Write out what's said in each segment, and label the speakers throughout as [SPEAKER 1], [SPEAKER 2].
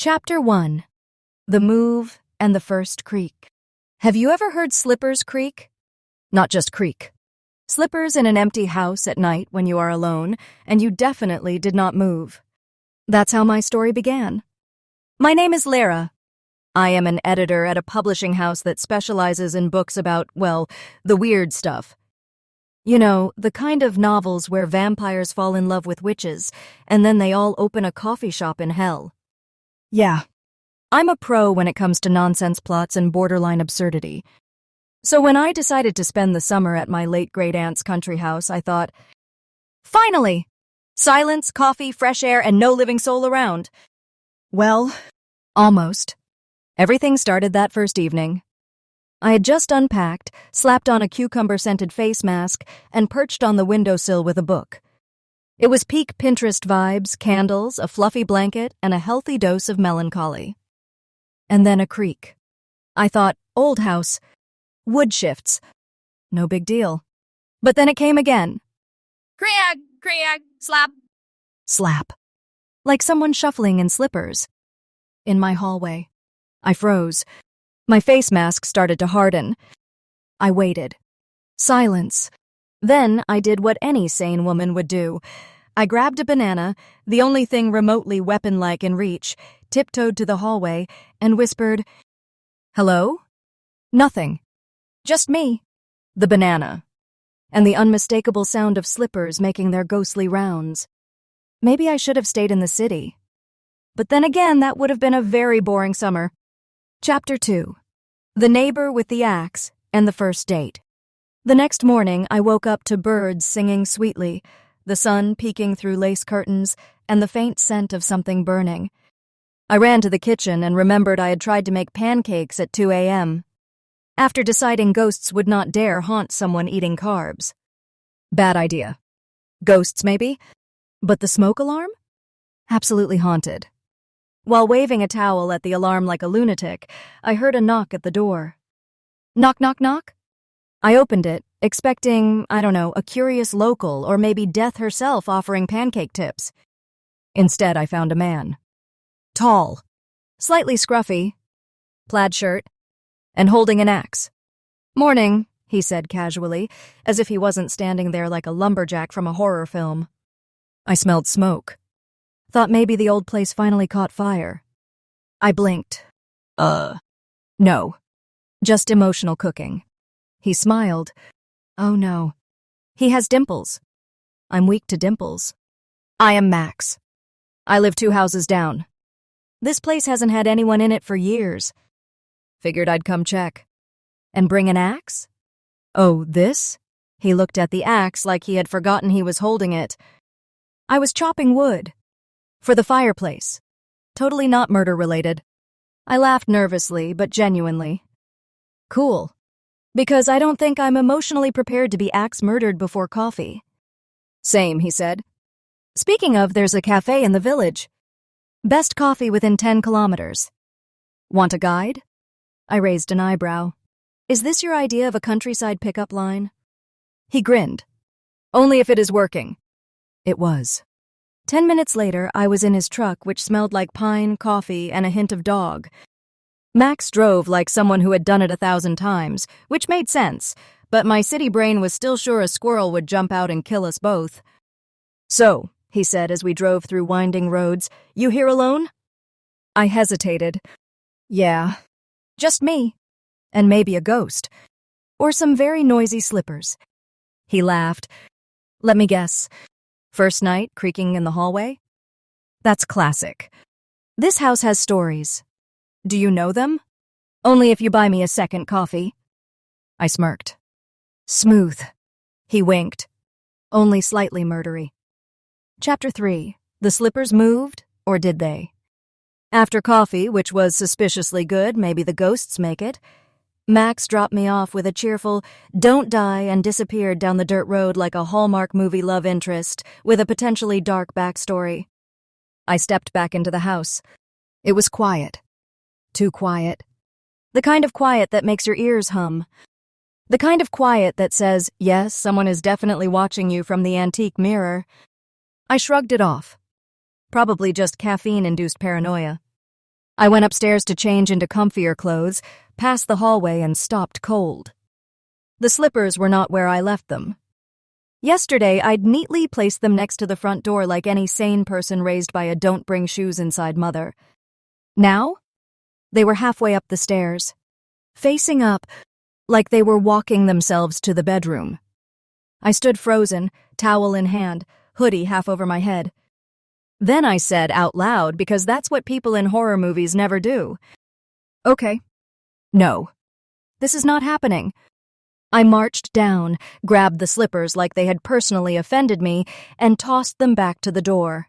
[SPEAKER 1] Chapter 1. The Move and the First Creak. Have you ever heard slippers creak? Not just creak. Slippers in an empty house at night when you are alone, and you definitely did not move. That's how my story began. My name is Lara. I am an editor at a publishing house that specializes in books about, well, the weird stuff. You know, the kind of novels where vampires fall in love with witches, and then they all open a coffee shop in hell. Yeah, I'm a pro when it comes to nonsense plots and borderline absurdity. So when I decided to spend the summer at my late great-aunt's country house, I thought, finally! Silence, coffee, fresh air, and no living soul around. Well, almost. Everything started that first evening. I had just unpacked, slapped on a cucumber-scented face mask, and perched on the windowsill with a book. It was peak Pinterest vibes, candles, a fluffy blanket, and a healthy dose of melancholy. And then a creak. I thought, old house. Wood shifts. No big deal. But then it came again.
[SPEAKER 2] Creak, creak, slap.
[SPEAKER 1] Slap. Like someone shuffling in slippers. In my hallway. I froze. My face mask started to harden. I waited. Silence. Then I did what any sane woman would do. I grabbed a banana, the only thing remotely weapon-like in reach, tiptoed to the hallway, and whispered, "Hello?" Nothing. Just me. The banana. And the unmistakable sound of slippers making their ghostly rounds. Maybe I should have stayed in the city. But then again, that would have been a very boring summer. Chapter 2. The Neighbor with the Axe and the First Date. The next morning, I woke up to birds singing sweetly, the sun peeking through lace curtains, and the faint scent of something burning. I ran to the kitchen and remembered I had tried to make pancakes at 2 a.m. after deciding ghosts would not dare haunt someone eating carbs. Bad idea. Ghosts, maybe? But the smoke alarm? Absolutely haunted. While waving a towel at the alarm like a lunatic, I heard a knock at the door. Knock, knock, knock? I opened it, expecting, a curious local or maybe Death herself offering pancake tips. Instead, I found a man. Tall, slightly scruffy, plaid shirt, and holding an axe. "Morning," he said casually, as if he wasn't standing there like a lumberjack from a horror film. I smelled smoke. Thought maybe the old place finally caught fire. I blinked. No. Just emotional cooking. He smiled. Oh no. He has dimples. I'm weak to dimples. I am Max. I live 2 houses down. This place hasn't had anyone in it for years. Figured I'd come check. And bring an axe? Oh, this? He looked at the axe like he had forgotten he was holding it. I was chopping wood. For the fireplace. Totally not murder-related. I laughed nervously, but genuinely. Cool. Because I don't think I'm emotionally prepared to be axe-murdered before coffee. Same, he said. Speaking of, there's a cafe in the village. Best coffee within 10 kilometers. Want a guide? I raised an eyebrow. Is this your idea of a countryside pickup line? He grinned. Only if it is working. It was. 10 minutes later, I was in his truck, which smelled like pine, coffee, and a hint of dog. Max drove like someone who had done it 1,000 times, which made sense, but my city brain was still sure a squirrel would jump out and kill us both. "So," he said as we drove through winding roads, "you here alone?" I hesitated. Yeah, just me. And maybe a ghost. Or some very noisy slippers. He laughed. Let me guess. First night, creaking in the hallway? That's classic. This house has stories. Do you know them? Only if you buy me a second coffee. I smirked. Smooth. He winked. Only slightly murdery. Chapter 3. The slippers moved, or did they? After coffee, which was suspiciously good, maybe the ghosts make it, Max dropped me off with a cheerful, "Don't die," and disappeared down the dirt road like a Hallmark movie love interest with a potentially dark backstory. I stepped back into the house. It was quiet. Too quiet. The kind of quiet that makes your ears hum. The kind of quiet that says, yes, someone is definitely watching you from the antique mirror. I shrugged it off. Probably just caffeine-induced paranoia. I went upstairs to change into comfier clothes, passed the hallway, and stopped cold. The slippers were not where I left them. Yesterday, I'd neatly placed them next to the front door like any sane person raised by a don't bring shoes inside mother. Now, they were halfway up the stairs, facing up like they were walking themselves to the bedroom. I stood frozen, towel in hand, hoodie half over my head. Then I said out loud, because that's what people in horror movies never do, "Okay. No. This is not happening." I marched down, grabbed the slippers like they had personally offended me, and tossed them back to the door.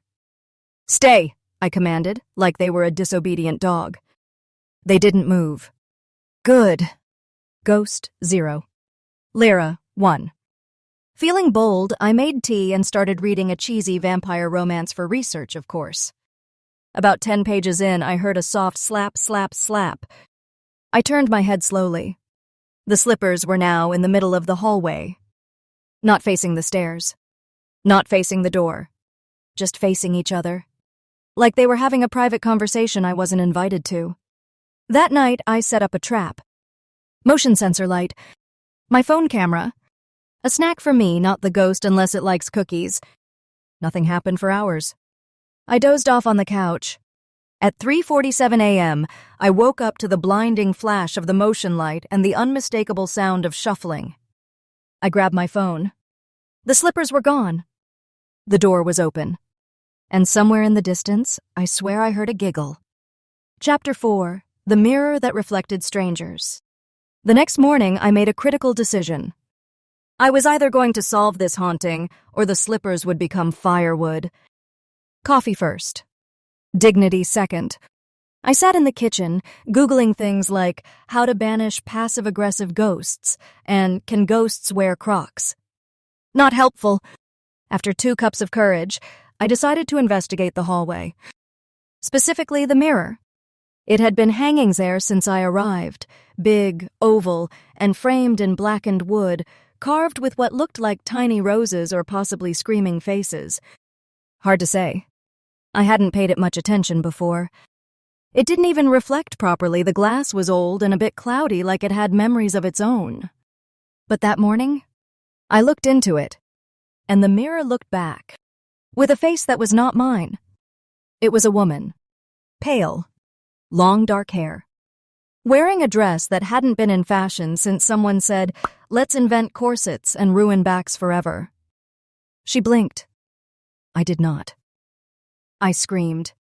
[SPEAKER 1] "Stay," I commanded, like they were a disobedient dog. They didn't move. Good. Ghost, 0. Lyra, 1. Feeling bold, I made tea and started reading a cheesy vampire romance for research, of course. About 10 pages in, I heard a soft slap, slap, slap. I turned my head slowly. The slippers were now in the middle of the hallway. Not facing the stairs. Not facing the door. Just facing each other. Like they were having a private conversation I wasn't invited to. That night, I set up a trap. Motion sensor light. My phone camera. A snack for me, not the ghost unless it likes cookies. Nothing happened for hours. I dozed off on the couch. At 3:47 a.m., I woke up to the blinding flash of the motion light and the unmistakable sound of shuffling. I grabbed my phone. The slippers were gone. The door was open. And somewhere in the distance, I swear I heard a giggle. Chapter 4. The Mirror That Reflected Strangers. The next morning, I made a critical decision. I was either going to solve this haunting, or the slippers would become firewood. Coffee first. Dignity second. I sat in the kitchen, Googling things like how to banish passive-aggressive ghosts and can ghosts wear Crocs. Not helpful. After 2 cups of courage, I decided to investigate the hallway. Specifically, the mirror. It had been hanging there since I arrived, big, oval, and framed in blackened wood, carved with what looked like tiny roses or possibly screaming faces. Hard to say. I hadn't paid it much attention before. It didn't even reflect properly. The glass was old and a bit cloudy, like it had memories of its own. But that morning, I looked into it, and the mirror looked back, with a face that was not mine. It was a woman, pale, long dark hair, wearing a dress that hadn't been in fashion since someone said, "Let's invent corsets and ruin backs forever." She blinked. I did not. I screamed.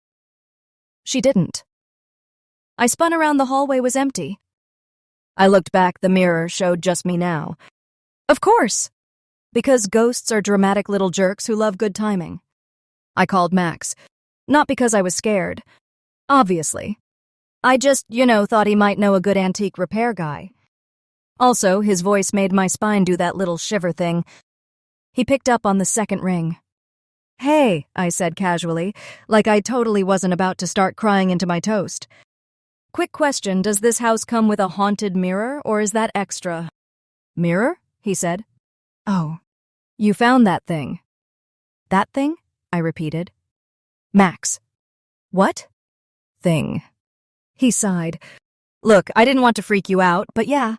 [SPEAKER 1] She didn't. I spun around. The hallway was empty. I looked back. The mirror showed just me now. Of course, because ghosts are dramatic little jerks who love good timing. I called Max. Not because I was scared. Obviously. I just, thought he might know a good antique repair guy. Also, his voice made my spine do that little shiver thing. He picked up on the second ring. "Hey," I said casually, like I totally wasn't about to start crying into my toast. "Quick question, does this house come with a haunted mirror, or is that extra?" "Mirror?" he said. "Oh, you found that thing." "That thing?" I repeated. "Max." "What?" "Thing." He sighed. "Look, I didn't want to freak you out, but yeah.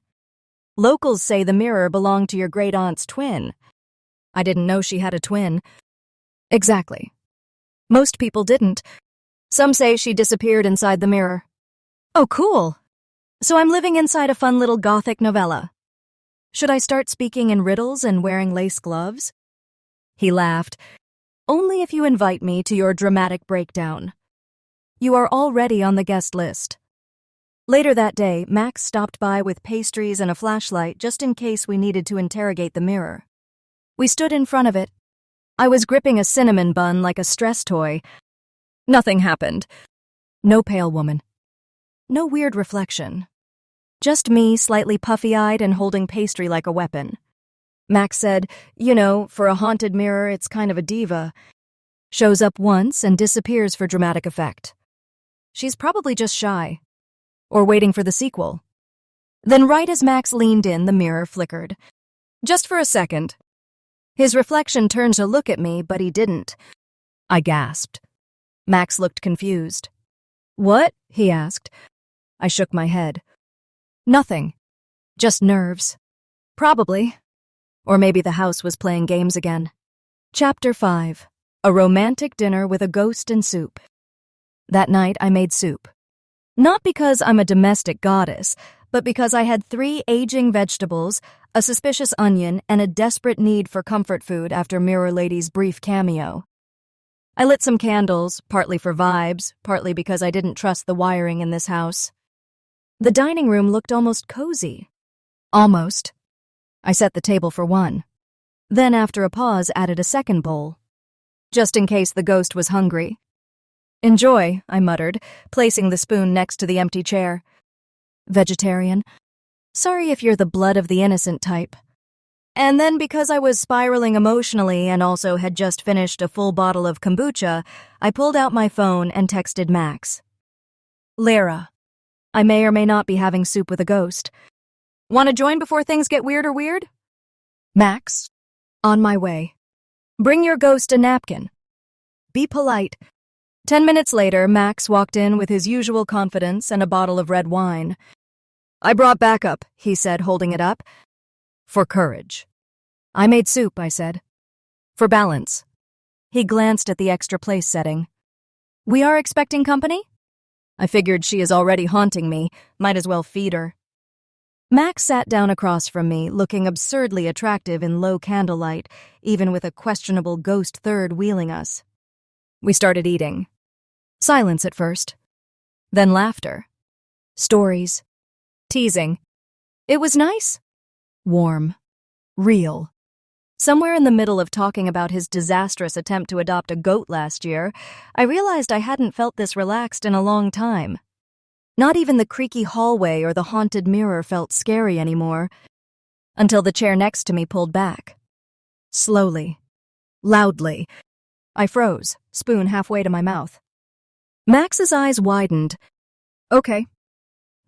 [SPEAKER 1] Locals say the mirror belonged to your great-aunt's twin." I didn't know she had a twin. Exactly. Most people didn't. Some say she disappeared inside the mirror. Oh, cool. So I'm living inside a fun little gothic novella. Should I start speaking in riddles and wearing lace gloves? He laughed. Only if you invite me to your dramatic breakdown. You are already on the guest list. Later that day, Max stopped by with pastries and a flashlight just in case we needed to interrogate the mirror. We stood in front of it. I was gripping a cinnamon bun like a stress toy. Nothing happened. No pale woman. No weird reflection. Just me, slightly puffy-eyed and holding pastry like a weapon. Max said, for a haunted mirror, it's kind of a diva. Shows up once and disappears for dramatic effect. She's probably just shy. Or waiting for the sequel. Then right as Max leaned in, the mirror flickered. Just for a second. His reflection turned to look at me, but he didn't. I gasped. Max looked confused. What? He asked. I shook my head. Nothing. Just nerves. Probably. Or maybe the house was playing games again. Chapter 5. A romantic dinner with a ghost and soup. That night I made soup. Not because I'm a domestic goddess, but because I had 3 aging vegetables, a suspicious onion, and a desperate need for comfort food after Mirror Lady's brief cameo. I lit some candles, partly for vibes, partly because I didn't trust the wiring in this house. The dining room looked almost cozy. Almost. I set the table for 1. Then, after a pause, added a second bowl. Just in case the ghost was hungry. Enjoy, I muttered, placing the spoon next to the empty chair. Vegetarian. Sorry if you're the blood of the innocent type. And then, because I was spiraling emotionally and also had just finished a full bottle of kombucha, I pulled out my phone and texted Max. Lyra, I may or may not be having soup with a ghost. Want to join before things get weird? Max, on my way. Bring your ghost a napkin. Be polite. 10 minutes later, Max walked in with his usual confidence and a bottle of red wine. I brought backup, he said, holding it up. For courage. I made soup, I said. For balance. He glanced at the extra place setting. We are expecting company? I figured she is already haunting me, might as well feed her. Max sat down across from me, looking absurdly attractive in low candlelight, even with a questionable ghost third wheeling us. We started eating. Silence at first. Then laughter. Stories. Teasing. It was nice. Warm. Real. Somewhere in the middle of talking about his disastrous attempt to adopt a goat last year, I realized I hadn't felt this relaxed in a long time. Not even the creaky hallway or the haunted mirror felt scary anymore, until the chair next to me pulled back. Slowly. Loudly. I froze, spoon halfway to my mouth. Max's eyes widened. Okay.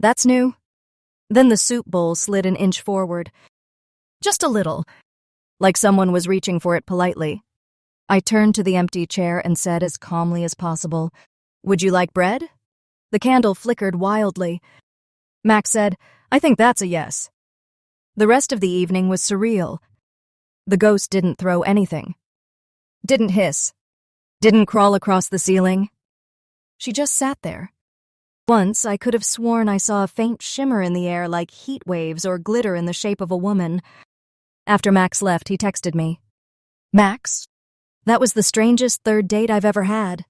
[SPEAKER 1] That's new. Then the soup bowl slid an inch forward. Just a little. Like someone was reaching for it politely. I turned to the empty chair and said as calmly as possible, Would you like bread? The candle flickered wildly. Max said, I think that's a yes. The rest of the evening was surreal. The ghost didn't throw anything. Didn't hiss. Didn't crawl across the ceiling. She just sat there. Once I could have sworn I saw a faint shimmer in the air like heat waves or glitter in the shape of a woman. After Max left, he texted me. Max, that was the strangest third date I've ever had.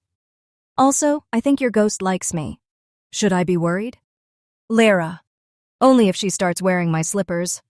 [SPEAKER 1] Also, I think your ghost likes me. Should I be worried? Lyra. Only if she starts wearing my slippers.